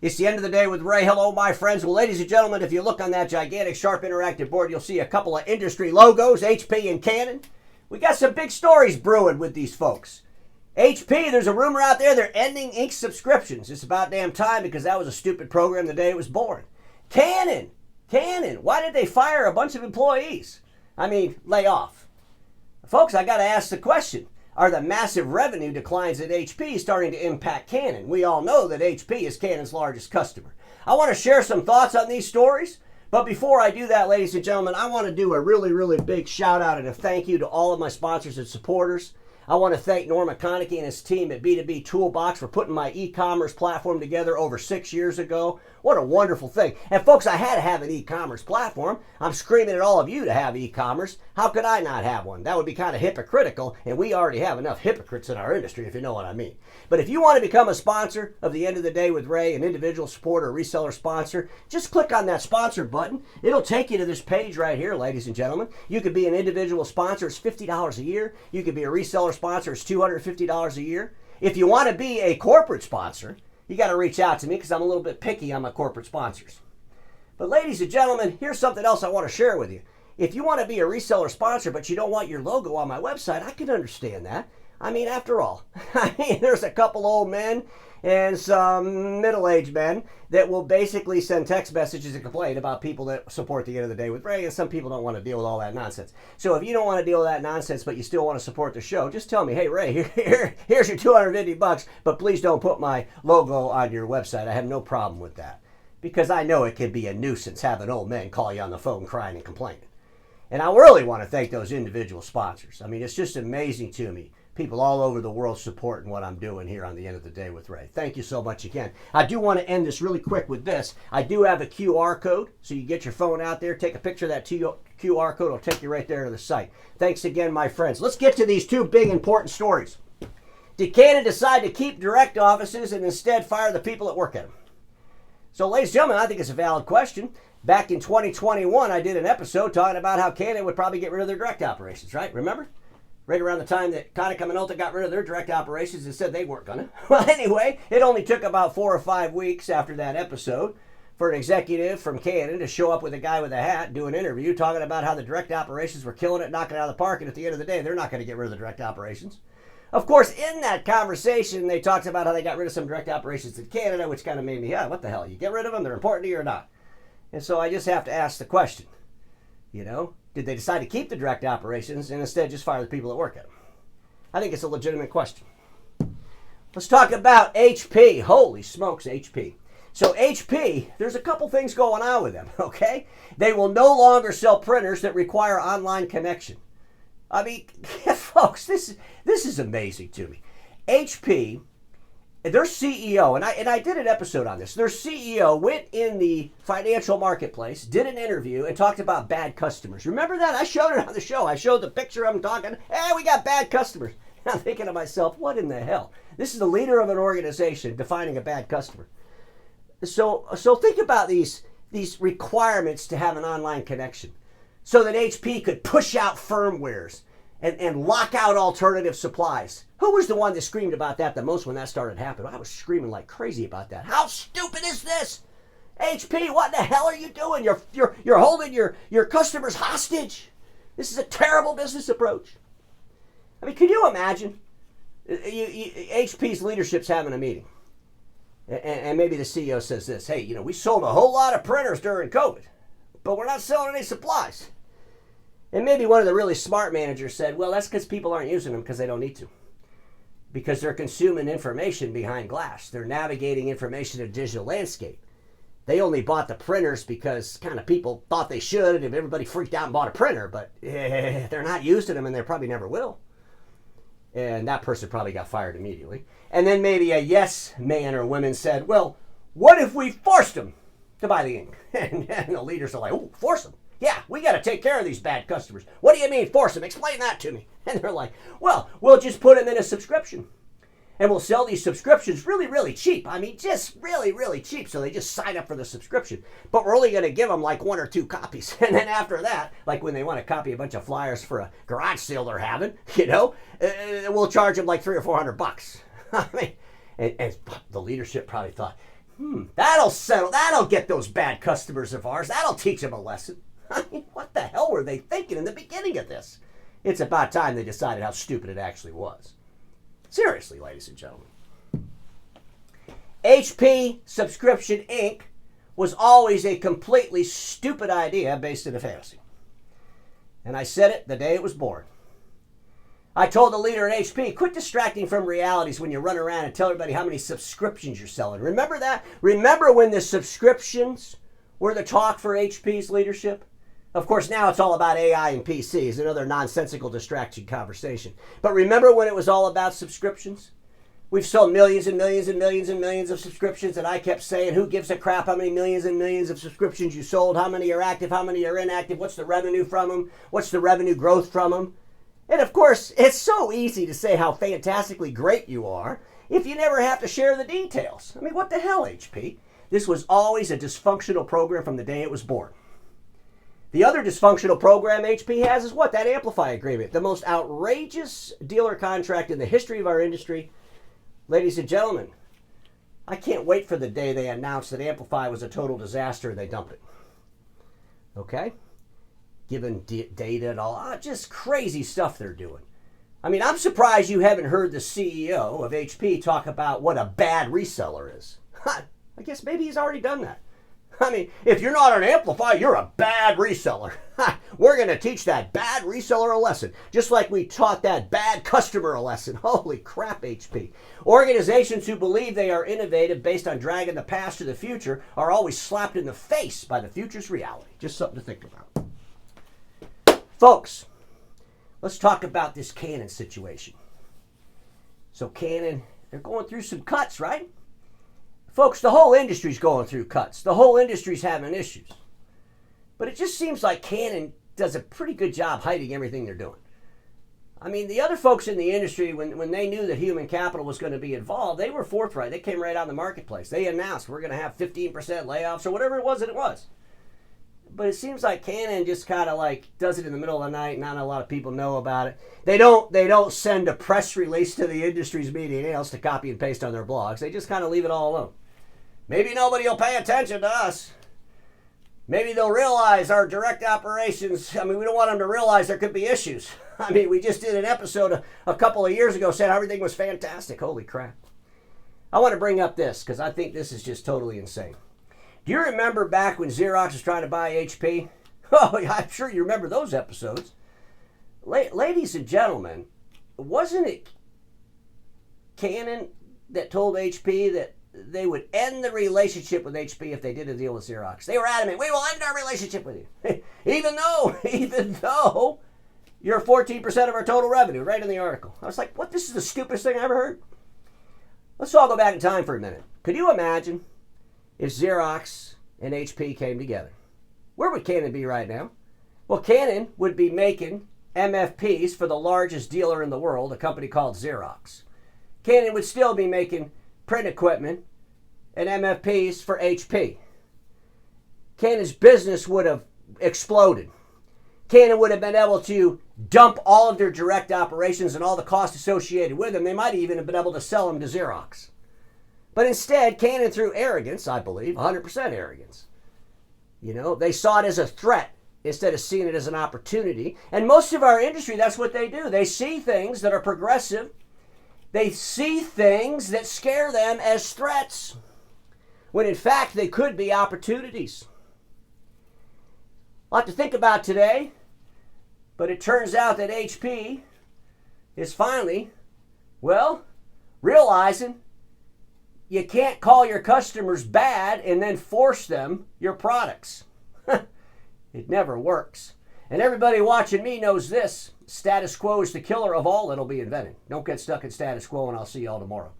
It's the end of the day with Ray. Hello, my friends. Well, ladies and gentlemen, if you look on that gigantic, sharp, interactive board, you'll see a couple of industry logos, HP and Canon. We got some big stories brewing with these folks. HP, there's a rumor out there they're ending ink subscriptions. It's about damn time because that was a stupid program the day it was born. Canon, why did they fire a bunch of employees? I mean, lay off. Folks, I got to ask the question. Are the massive revenue declines at HP starting to impact Canon? We all know that HP is Canon's largest customer. I want to share some thoughts on these stories, but before I do that, ladies and gentlemen, I want to do a really big shout out and a thank you to all of my sponsors and supporters. I want to thank Norm McConaughey and his team at B2B Toolbox for putting my e-commerce platform together over 6 years ago. What a wonderful thing. And folks, I had to have an e-commerce platform. I'm screaming at all of you to have e-commerce. How could I not have one? That would be kind of hypocritical, and we already have enough hypocrites in our industry, if you know what I mean. But if you want to become a sponsor of the End of the Day with Ray, an individual supporter, reseller sponsor, just click on that sponsor button. It'll take you to this page right here, ladies and gentlemen. You could be an individual sponsor. It's $50 a year. You could be a reseller sponsor. It's $250 a year. If you want to be a corporate sponsor, you got to reach out to me because I'm a little bit picky on my corporate sponsors. But ladies and gentlemen, here's something else I want to share with you. If you want to be a reseller sponsor, but you don't want your logo on my website, I can understand that. I mean, after all, there's a couple old men and some middle-aged men that will basically send text messages and complain about people that support the End of the Day with Ray, and some people don't want to deal with all that nonsense. So if you don't want to deal with that nonsense, but you still want to support the show, just tell me, hey, Ray, here's your $250, but please don't put my logo on your website. I have no problem with that, because I know it can be a nuisance having old men call you on the phone crying and complaining. And I really want to thank those individual sponsors. I mean, it's just amazing to me. People all over the world supporting what I'm doing here on the End of the Day with Ray. Thank you so much again. I do want to end this really quick with this. I do have a QR code, so you get your phone out there, take a picture of that QR code. It'll take you right there to the site. Thanks again, my friends. Let's get to these two big important stories. Did Canon decide to keep direct offices and instead fire the people that work at them? So, ladies and gentlemen, I think it's a valid question. Back in 2021, I did an episode talking about how Canon would probably get rid of their direct operations, right? Remember? Right around the time that Konica Minolta got rid of their direct operations and said they weren't going to. Well, anyway, it only took about 4 or 5 weeks after that episode for an executive from Canon to show up with a guy with a hat, do an interview, talking about how the direct operations were killing it, knocking it out of the park, and at the end of the day, they're not going to get rid of the direct operations. Of course, in that conversation, they talked about how they got rid of some direct operations in Canada, which kind of made me, what the hell? You get rid of them? They're important to you or not? And so I just have to ask the question, did they decide to keep the direct operations and instead just fire the people that work at them? I think it's a legitimate question. Let's talk about HP. Holy smokes, HP. So HP, there's a couple things going on with them, okay? They will no longer sell printers that require online connection. I mean, folks, this is amazing to me. HP, their CEO, and I did an episode on this, their CEO went in the financial marketplace, did an interview, and talked about bad customers. Remember that? I showed it on the show. I showed the picture of him talking, hey, we got bad customers. And I'm thinking to myself, what in the hell? This is the leader of an organization defining a bad customer. So think about these requirements to have an online connection so that HP could push out firmwares and lock out alternative supplies. Who was the one that screamed about that the most when that started happening? I was screaming like crazy about that. How stupid is this? HP, what the hell are you doing? You're holding your customers hostage. This is a terrible business approach. I mean, can you imagine? HP's leadership's having a meeting. And maybe the CEO says this, hey, we sold a whole lot of printers during COVID, but we're not selling any supplies. And maybe one of the really smart managers said, well, that's because people aren't using them because they don't need to. Because they're consuming information behind glass. They're navigating information in a digital landscape. They only bought the printers because kind of people thought they should, and everybody freaked out and bought a printer, but they're not using them and they probably never will. And that person probably got fired immediately. And then maybe a yes man or woman said, well, what if we forced them to buy the ink? And the leaders are like, oh, force them? Yeah, we got to take care of these bad customers. What do you mean force them? Explain that to me. And they're like, well, we'll just put them in a subscription. And we'll sell these subscriptions really cheap. I mean, just really cheap. So they just sign up for the subscription. But we're only going to give them like 1 or 2 copies. And then after that, like when they want to copy a bunch of flyers for a garage sale they're having, we'll charge them like $300 or $400. I mean, and the leadership probably thought, That'll settle. That'll get those bad customers of ours. That'll teach them a lesson. I mean, what the hell were they thinking in the beginning of this? It's about time they decided how stupid it actually was. Seriously, ladies and gentlemen. HP Subscription Inc. was always a completely stupid idea based in a fantasy. And I said it the day it was born. I told the leader at HP, quit distracting from realities when you run around and tell everybody how many subscriptions you're selling. Remember that? Remember when the subscriptions were the talk for HP's leadership? Of course, now it's all about AI and PCs, another nonsensical distraction conversation. But remember when it was all about subscriptions? We've sold millions and millions and millions and millions of subscriptions, and I kept saying, who gives a crap how many millions and millions of subscriptions you sold, how many are active, how many are inactive, what's the revenue from them, what's the revenue growth from them? And of course, it's so easy to say how fantastically great you are if you never have to share the details. I mean, what the hell, HP? This was always a dysfunctional program from the day it was born. The other dysfunctional program HP has is what? That Amplify agreement, the most outrageous dealer contract in the history of our industry. Ladies and gentlemen, I can't wait for the day they announce that Amplify was a total disaster and they dumped it. Okay? Given data and all, just crazy stuff they're doing. I mean, I'm surprised you haven't heard the CEO of HP talk about what a bad reseller is. I guess maybe he's already done that. I mean, if you're not an Amplify, you're a bad reseller. We're going to teach that bad reseller a lesson, just like we taught that bad customer a lesson. Holy crap, HP. Organizations who believe they are innovative based on dragging the past to the future are always slapped in the face by the future's reality. Just something to think about. Folks, let's talk about this Canon situation. So Canon, they're going through some cuts, right? Folks, the whole industry's going through cuts. The whole industry's having issues. But it just seems like Canon does a pretty good job hiding everything they're doing. I mean, the other folks in the industry, when they knew that human capital was going to be involved, they were forthright. They came right out in the marketplace. They announced we're going to have 15% layoffs or whatever it was that it was. But it seems like Canon just kind of like does it in the middle of the night. Not a lot of people know about it. They don't send a press release to the industry's meeting else to copy and paste on their blogs. They just kind of leave it all alone. Maybe nobody will pay attention to us. Maybe they'll realize our direct operations. I mean, we don't want them to realize there could be issues. I mean, we just did an episode a couple of years ago saying everything was fantastic. Holy crap. I want to bring up this because I think this is just totally insane. Do you remember back when Xerox was trying to buy HP? Oh, I'm sure you remember those episodes. Ladies and gentlemen, wasn't it Canon that told HP that they would end the relationship with HP if they did a deal with Xerox? They were adamant, we will end our relationship with you. even though you're 14% of our total revenue, right in the article. I was like, what? This is the stupidest thing I ever heard. Let's all go back in time for a minute. Could you imagine if Xerox and HP came together? Where would Canon be right now? Well, Canon would be making MFPs for the largest dealer in the world, a company called Xerox. Canon would still be making print equipment and MFPs for HP. Canon's business would have exploded. Canon would have been able to dump all of their direct operations and all the costs associated with them. They might even have been able to sell them to Xerox. But instead, Canon, through arrogance, I believe, 100% arrogance, they saw it as a threat instead of seeing it as an opportunity. And most of our industry, that's what they do. They see things that are progressive. They see things that scare them as threats, when in fact they could be opportunities. A lot to think about today, but it turns out that HP is finally, realizing you can't call your customers bad and then force them your products. It never works. And everybody watching me knows this. Status quo is the killer of all that'll be invented. Don't get stuck in status quo, and I'll see you all tomorrow.